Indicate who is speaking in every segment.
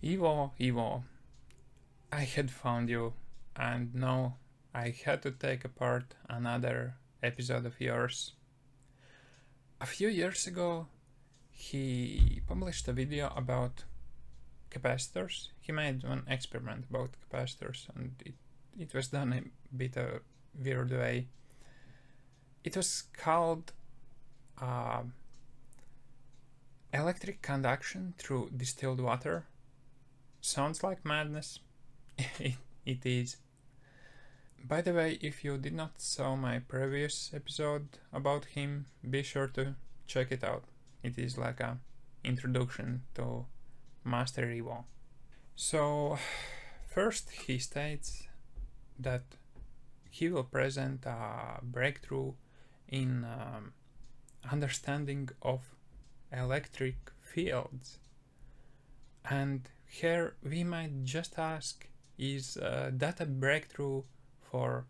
Speaker 1: Ivo, I had found you, and now I had to take apart another episode of yours. A few years ago, he published a video about capacitors. He made one experiment about capacitors, and it was done a bit a weird way. It was called electric conduction through distilled water. Sounds like madness. It is. By the way, if you did not saw my previous episode about him, be sure to check it out. It is like a introduction to Master IVO. So, first he states that he will present a breakthrough in understanding of electric fields. And here we might just ask, is that a breakthrough for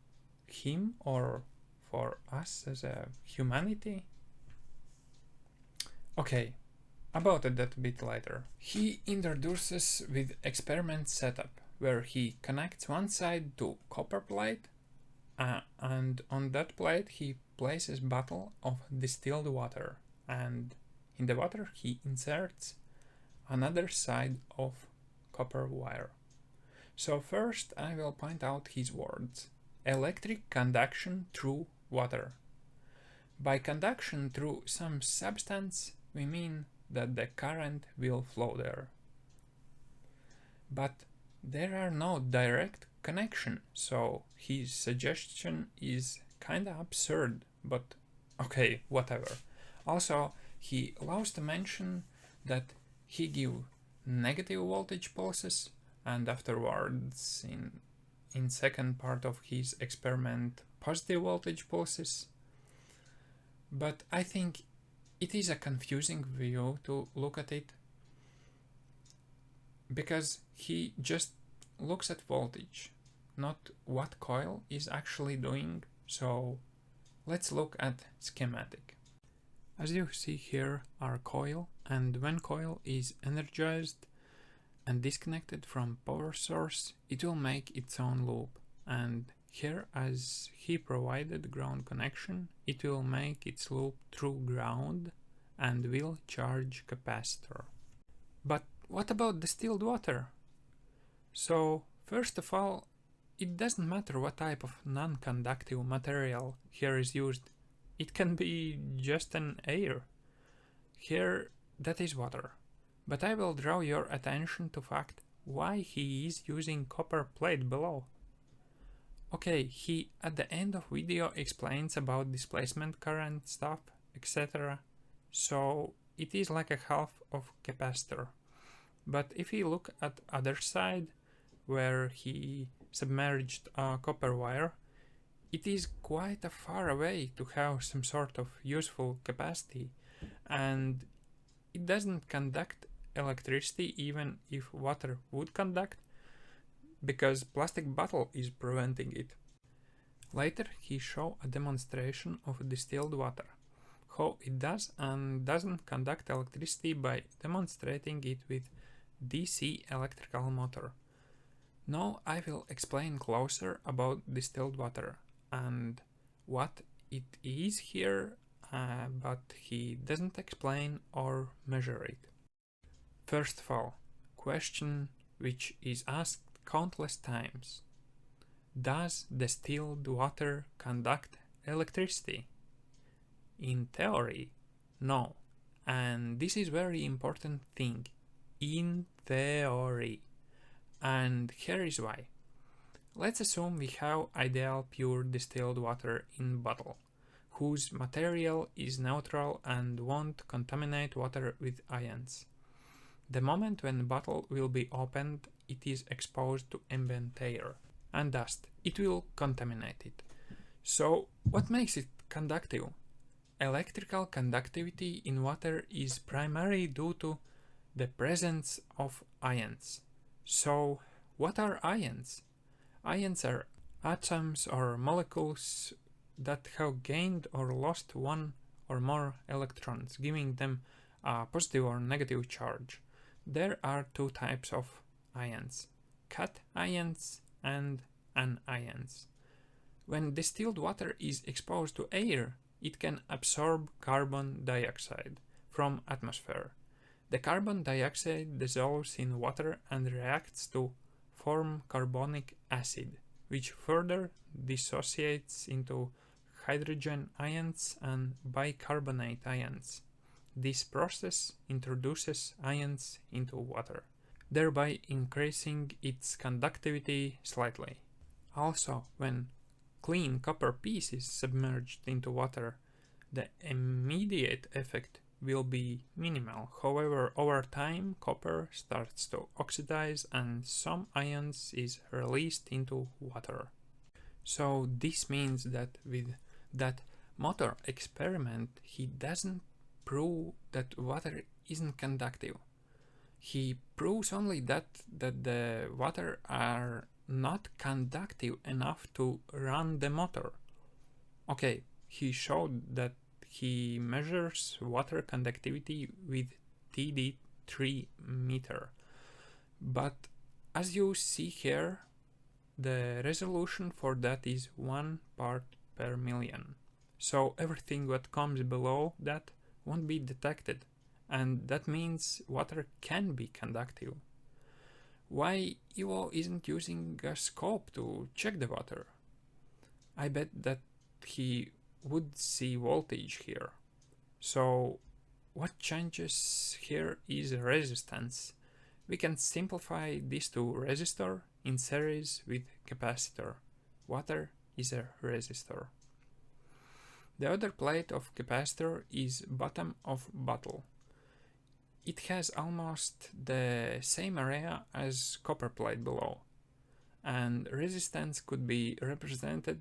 Speaker 1: him or for us as a humanity? Okay, about that a bit later. He introduces with experiment setup, where he connects one side to copper plate, and on that plate he places bottle of distilled water, and in the water he inserts another side of copper wire. So first I will point out his words. Electric conduction through water. By conduction through some substance, we mean that the current will flow there. But there are no direct connection, so his suggestion is kinda absurd, but okay, whatever. Also, he allows to mention that he give negative voltage pulses, and afterwards in second part of his experiment positive voltage pulses. But I think it is a confusing view to look at it, because he just looks at voltage, not what coil is actually doing. So let's look at schematic. As you see here are coil, and when coil is energized and disconnected from power source, it will make its own loop, and here as he provided ground connection, it will make its loop through ground and will charge capacitor. But what about distilled water? So first of all, it doesn't matter what type of non-conductive material here is used. It can be just an air. Here that is water. But I will draw your attention to fact why he is using copper plate below. Okay, he at the end of video explains about displacement current stuff, etc. So it is like a half of capacitor. But if we look at other side, where he submerged a copper wire, it is quite a far away to have some sort of useful capacity, and it doesn't conduct electricity even if water would conduct, because plastic bottle is preventing it. Later he show a demonstration of distilled water, how it does and doesn't conduct electricity by demonstrating it with DC electrical motor. Now I will explain closer about distilled water and what it is here, but he doesn't explain or measure it. First of all, question which is asked countless times. Does distilled water conduct electricity? In theory, no. And this is very important thing. In theory. And here is why. Let's assume we have ideal pure distilled water in bottle, whose material is neutral and won't contaminate water with ions. The moment when the bottle will be opened, it is exposed to ambient air and dust. It will contaminate it. So what makes it conductive? Electrical conductivity in water is primarily due to the presence of ions. So what are ions? Ions are atoms or molecules that have gained or lost one or more electrons, giving them a positive or negative charge. There are two types of ions, cations and anions. When distilled water is exposed to air, it can absorb carbon dioxide from atmosphere. The carbon dioxide dissolves in water and reacts to form carbonic acid, which further dissociates into hydrogen ions and bicarbonate ions. This process introduces ions into water, thereby increasing its conductivity slightly. Also, when clean copper piece is submerged into water, the immediate effect will be minimal. However, over time, copper starts to oxidize and some ions is released into water. So this means that with that motor experiment, he doesn't prove that water isn't conductive. He proves only that the water are not conductive enough to run the motor. Okay, he showed that he measures water conductivity with TD3 meter, but as you see here, the resolution for that is 1 part per million. So everything that comes below that won't be detected, and that means water can be conductive. Why IVO isn't using a scope to check the water? I bet that he would see voltage here. So what changes here is resistance. We can simplify this to resistor in series with capacitor. Water is a resistor. The other plate of capacitor is bottom of bottle. It has almost the same area as copper plate below, and resistance could be represented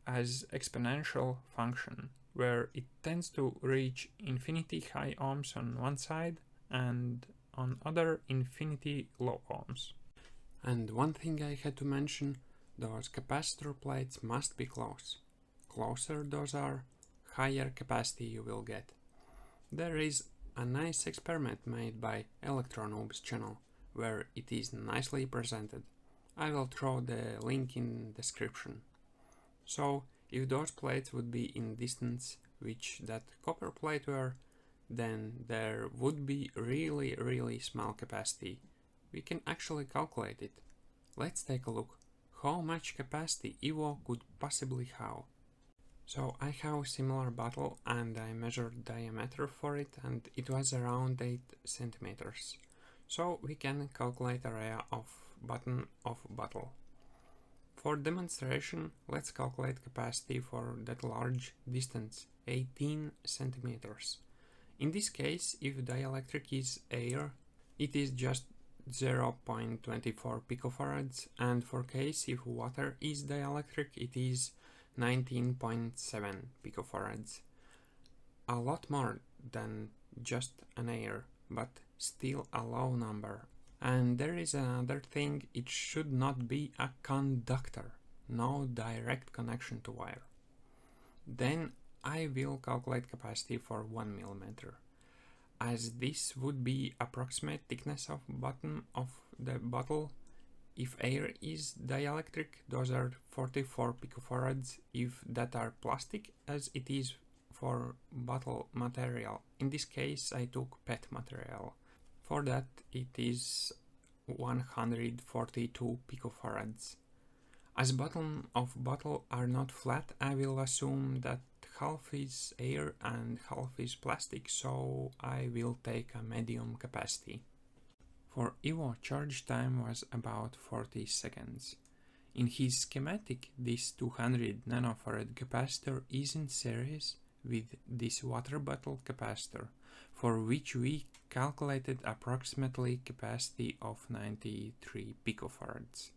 Speaker 1: as exponential function, where it tends to reach infinity high ohms on one side and on other infinity low ohms. And one thing I had to mention, those capacitor plates must be close. Closer those are, higher capacity you will get. There is a nice experiment made by Electronoobs channel, where it is nicely presented. I will throw the link in description. So, if those plates would be in distance which that copper plate were, then there would be really small capacity. We can actually calculate it. Let's take a look. How much capacity IVO could possibly have? So I have a similar bottle and I measured diameter for it and it was around 8 centimeters. So we can calculate area of bottom of bottle. For demonstration, let's calculate capacity for that large distance, 18 centimeters. In this case, if dielectric is air, it is just 0.24 picofarads, and for case if water is dielectric, it is 19.7 picofarads. A lot more than just an air, but still a low number. And there is another thing, it should not be a conductor, no direct connection to wire. Then I will calculate capacity for 1 millimeter, as this would be approximate thickness of bottom of the bottle. If air is dielectric, those are 44 picofarads, if that are plastic, as it is for bottle material. In this case I took PET material. For that it is 142 picofarads. As bottom of bottle are not flat, I will assume that half is air and half is plastic, so I will take a medium capacity. For IVO, charge time was about 40 seconds. In his schematic, this 200 nanofarad capacitor is in series with this water bottle capacitor, for which we calculated approximately capacity of 93 picofarads.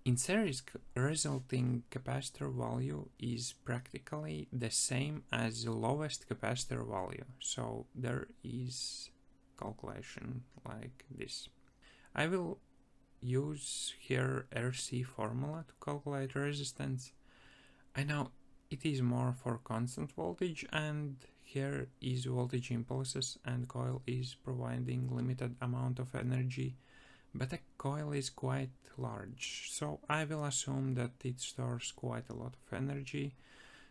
Speaker 1: In series, resulting capacitor value is practically the same as the lowest capacitor value, so there is calculation like this. I will use here RC formula to calculate resistance. I know it is more for constant voltage and here is voltage impulses and coil is providing limited amount of energy, but a coil is quite large, so I will assume that it stores quite a lot of energy,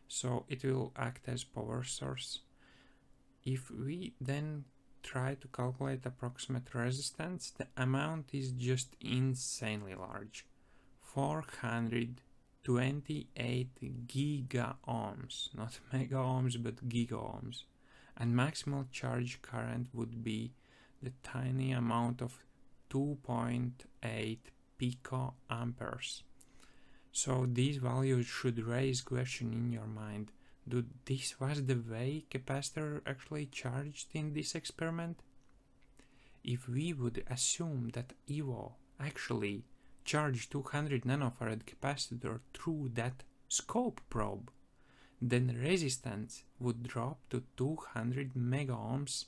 Speaker 1: so it will act as power source. If we then try to calculate approximate resistance, the amount is just insanely large. 428 giga ohms, not mega ohms but giga ohms, and maximal charge current would be the tiny amount of 2.8 picoamperes. So these values should raise question in your mind. This was the way capacitor actually charged in this experiment? If we would assume that IVO actually charged 200 nanofarad capacitor through that scope probe, then resistance would drop to 200 mega ohms,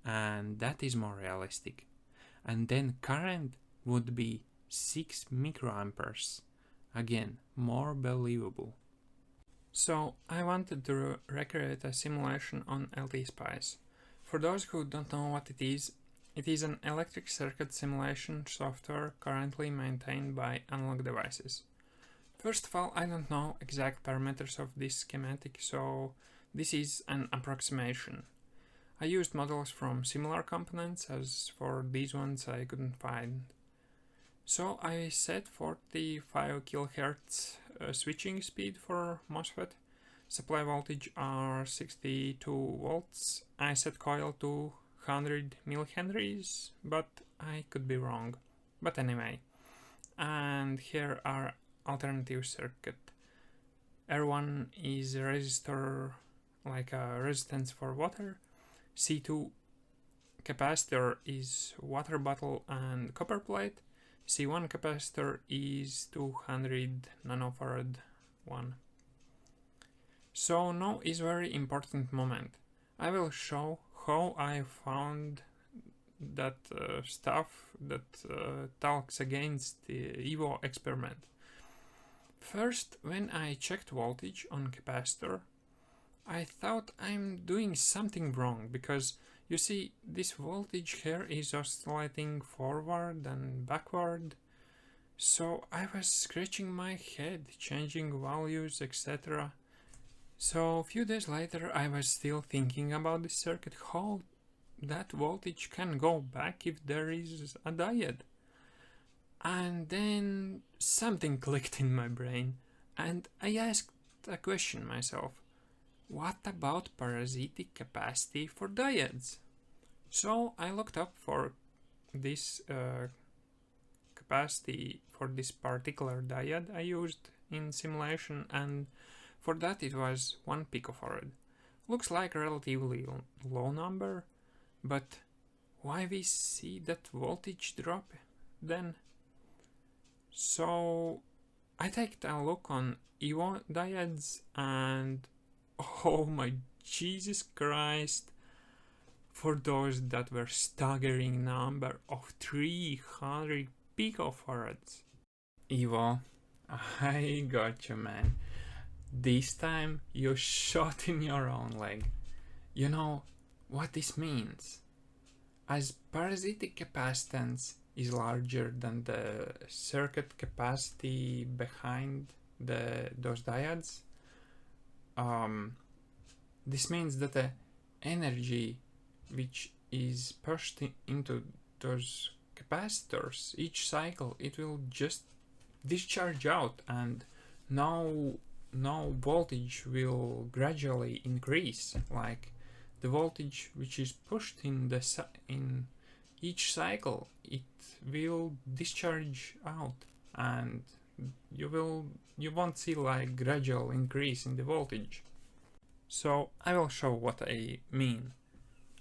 Speaker 1: and that is more realistic. And then current would be 6 microamperes. Again, more believable. So I wanted to recreate a simulation on LTSpice. For those who don't know what it is an electric circuit simulation software currently maintained by Analog Devices. First of all, I don't know exact parameters of this schematic, so this is an approximation. I used models from similar components, as for these ones I couldn't find. So I set 45 kHz switching speed for MOSFET. Supply voltage are 62 volts. I set coil to 100 millihenries, but I could be wrong. But anyway. And here are alternative circuit. R1 is a resistor, like a resistance for water. C2 capacitor is water bottle and copper plate. C1 capacitor is 200 nanofarad one. So now is very important moment. I will show how I found that stuff that talks against the IVO experiment. First, when I checked voltage on capacitor, I thought I'm doing something wrong, because you see, this voltage here is oscillating forward and backward, so I was scratching my head, changing values, etc. So a few days later I was still thinking about this circuit, how that voltage can go back if there is a diode. And then something clicked in my brain, and I asked a question myself. What about parasitic capacity for diodes? So I looked up for this capacity for this particular diode I used in simulation, and for that it was 1 picofarad. Looks like a relatively low number, but why we see that voltage drop then? So I take a look on IVO diodes, and oh my Jesus Christ, for those that were staggering number of 300 picofarads. IVO, I got you, man. This time you shot in your own leg. You know what this means? As parasitic capacitance is larger than the circuit capacity behind those diodes, this means that the energy which is pushed into those capacitors each cycle, it will just discharge out, and now voltage will gradually increase, like the voltage which is pushed in each cycle, it will discharge out, and you won't see like gradual increase in the voltage. So I will show what I mean.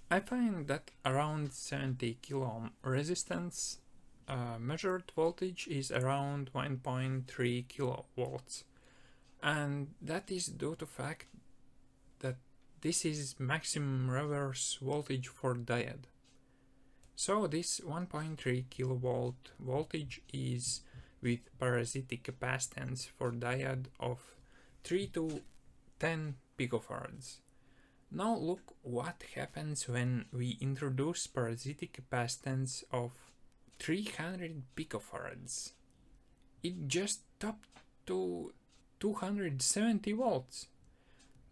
Speaker 1: I find that around 70 kilo ohm resistance measured voltage is around 1.3 kilovolts, and that is due to fact that this is maximum reverse voltage for diode. So this 1.3 kilovolt voltage is with parasitic capacitance for diode of 3 to 10 picofarads. Now look what happens when we introduce parasitic capacitance of 300 picofarads. It just topped to 270 volts.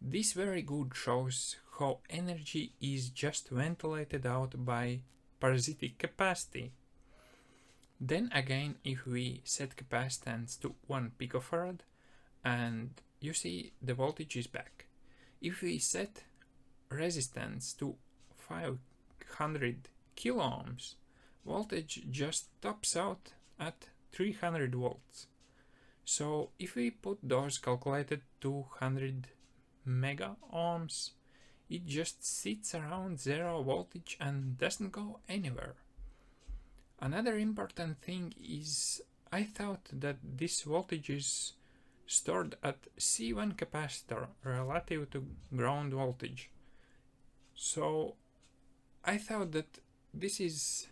Speaker 1: This very good shows how energy is just ventilated out by parasitic capacity. Then again, if we set capacitance to 1 picofarad, and you see the voltage is back. If we set resistance to 500 kilo ohms, voltage just tops out at 300 volts. So if we put those calculated 200 mega ohms, it just sits around zero voltage and doesn't go anywhere. Another important thing is I thought that this voltage is stored at C1 capacitor relative to ground voltage. So I thought that this is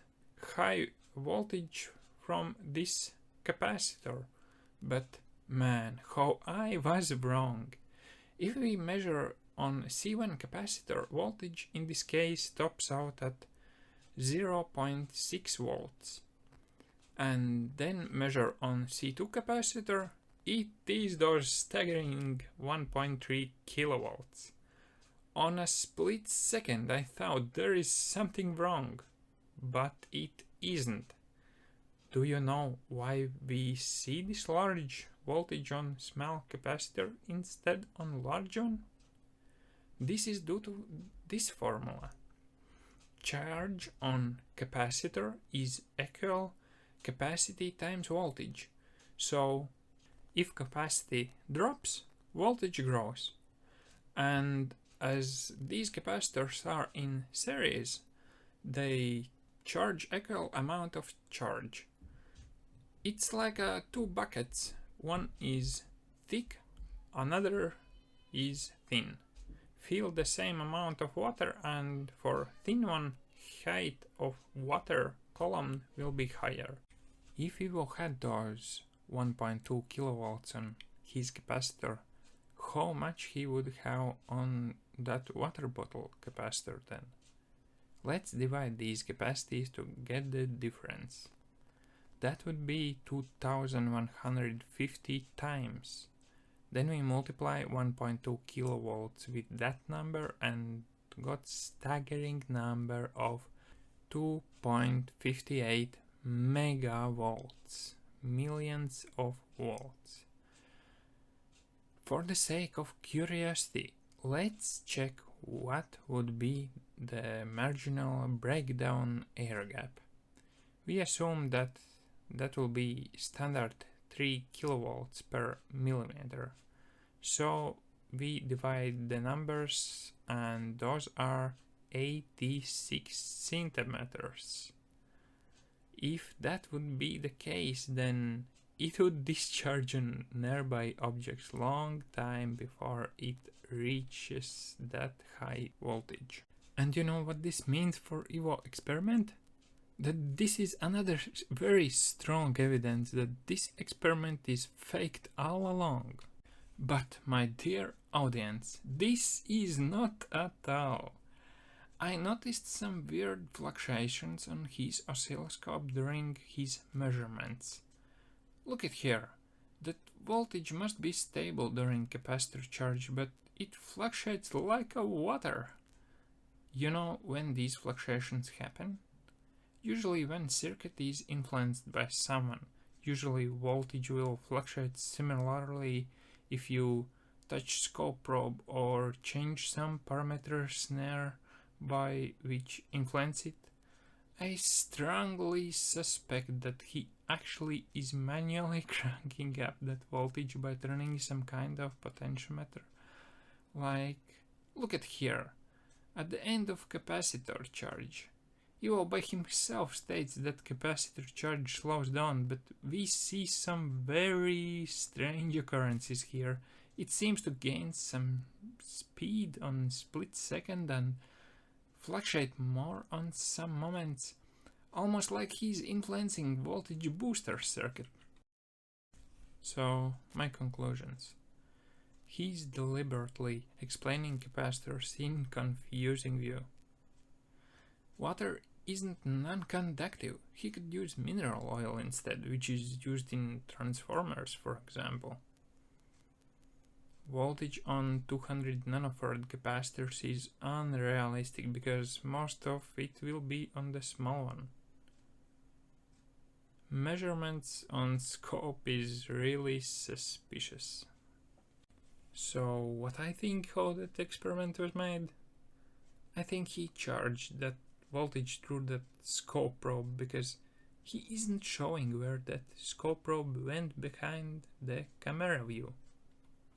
Speaker 1: high voltage from this capacitor, but man, how I was wrong. If we measure on C1 capacitor, voltage in this case tops out at 0.6 volts, and then measure on C2 capacitor, it is those staggering 1.3 kilovolts. On a split second I thought there is something wrong, but it isn't. Do you know why we see this large voltage on small capacitor instead on large one? This is due to this formula. Charge on capacitor is equal capacity times voltage. So if capacity drops, voltage grows. And as these capacitors are in series, they charge equal amount of charge. It's like two buckets. One is thick, another is thin. Fill the same amount of water, and for thin one, height of water column will be higher. If Ivo had those 1.2 kilovolts on his capacitor, how much he would have on that water bottle capacitor then? Let's divide these capacities to get the difference. That would be 2150 times. Then we multiply 1.2 kilovolts with that number and got staggering number of 2.58 megavolts, millions of volts. For the sake of curiosity, let's check what would be the marginal breakdown air gap. We assume that will be standard 3 kilovolts per millimeter. So we divide the numbers, and those are 86 centimeters. If that would be the case, then it would discharge on nearby objects long time before it reaches that high voltage. And you know what this means for Ivo experiment? That this is another very strong evidence that this experiment is faked all along. But my dear audience, this is not at all. I noticed some weird fluctuations on his oscilloscope during his measurements. Look at here. That voltage must be stable during capacitor charge, but it fluctuates like a water. You know when these fluctuations happen? Usually when circuit is influenced by someone. Usually voltage will fluctuate similarly if you touch scope probe or change some parameters nearby which influence it. I strongly suspect that he actually is manually cranking up that voltage by turning some kind of potentiometer. Like, look at here, at the end of capacitor charge. Ivo by himself states that capacitor charge slows down, but we see some very strange occurrences here. It seems to gain some speed on split second and fluctuate more on some moments, almost like he's influencing voltage booster circuit. So, my conclusions. He's deliberately explaining capacitors in confusing view. Water isn't non-conductive. He could use mineral oil instead, which is used in transformers, for example. Voltage on 200 nanofarad capacitors is unrealistic because most of it will be on the small one. Measurements on scope is really suspicious. So what I think how that experiment was made? I think he charged that voltage through that scope probe because he isn't showing where that scope probe went behind the camera view.